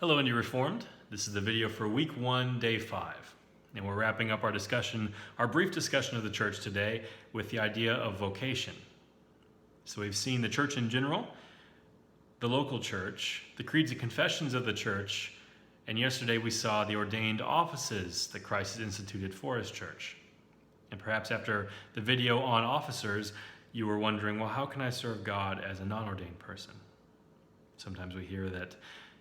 Hello, Reformed. This is the video for week 1, day 5. And we're wrapping up our brief discussion of the church today with the idea of vocation. So we've seen the church in general, the local church, the creeds and confessions of the church, and yesterday we saw the ordained offices that Christ has instituted for his church. And perhaps after the video on officers, you were wondering, well, how can I serve God as a non-ordained person? Sometimes we hear that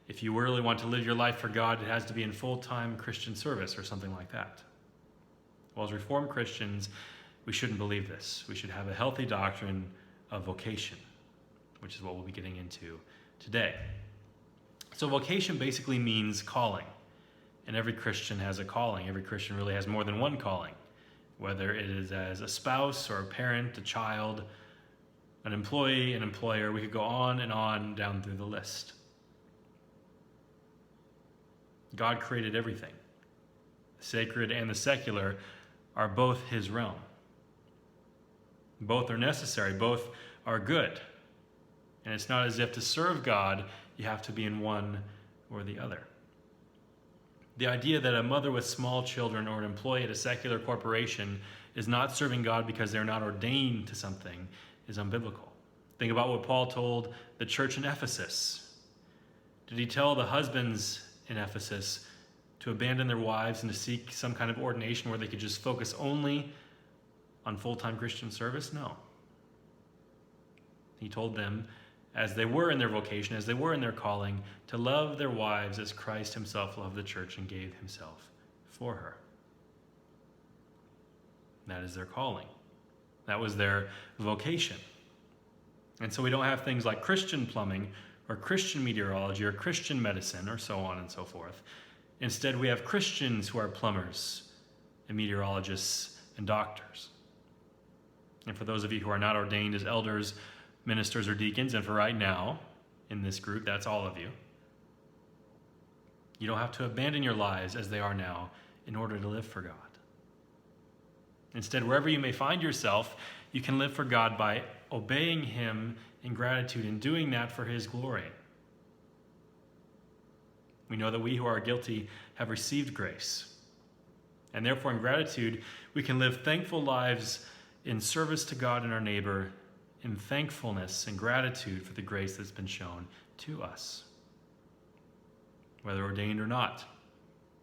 if you really want to live your life for God, it has to be in full-time Christian service or something like that. Well, as Reformed Christians, we shouldn't believe this. We should have a healthy doctrine of vocation, which is what we'll be getting into today. So vocation basically means calling, and every Christian has a calling. Every Christian really has more than one calling, whether it is as a spouse or a parent, a child, an employee, an employer. We could go on and on down through the list. God created everything. The sacred and the secular are both his realm. Both are necessary, both are good. And it's not as if to serve God, you have to be in one or the other. The idea that a mother with small children or an employee at a secular corporation is not serving God because they're not ordained to something is unbiblical. Think about what Paul told the church in Ephesus. Did he tell the husbands in Ephesus to abandon their wives and to seek some kind of ordination where they could just focus only on full-time Christian service? No. He told them, as they were in their vocation, as they were in their calling, to love their wives as Christ himself loved the church and gave himself for her. That is their calling. That was their vocation. And so we don't have things like Christian plumbing or Christian meteorology or Christian medicine or so on and so forth. Instead, we have Christians who are plumbers and meteorologists and doctors. And for those of you who are not ordained as elders, ministers, or deacons, and for right now in this group, that's all of you, you don't have to abandon your lives as they are now in order to live for God. Instead, wherever you may find yourself, you can live for God by obeying him in gratitude and doing that for his glory. We know that we who are guilty have received grace. And therefore, in gratitude, we can live thankful lives in service to God and our neighbor, in thankfulness and gratitude for the grace that's been shown to us. Whether ordained or not,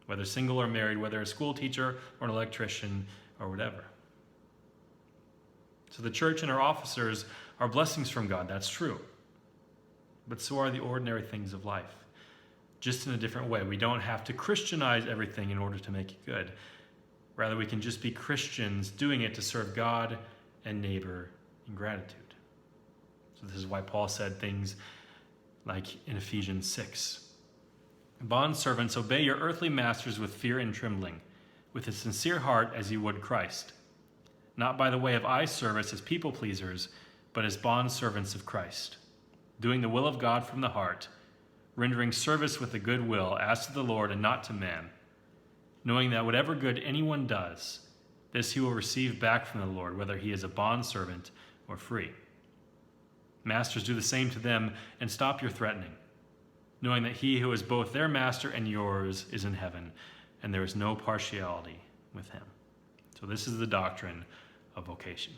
whether single or married, whether a school teacher or an electrician or whatever. So the church and our officers are blessings from God, that's true. But so are the ordinary things of life, just in a different way. We don't have to Christianize everything in order to make it good. Rather, we can just be Christians doing it to serve God and neighbor in gratitude. So this is why Paul said things like in Ephesians 6. Bondservants, obey your earthly masters with fear and trembling, with a sincere heart as you would Christ, not by the way of eye service as people pleasers, but as bondservants of Christ, doing the will of God from the heart, rendering service with a good will as to the Lord and not to man, knowing that whatever good anyone does, this he will receive back from the Lord, whether he is a bondservant or free. Masters, do the same to them and stop your threatening, knowing that he who is both their master and yours is in heaven, and there is no partiality with him. So this is the doctrine of vocation.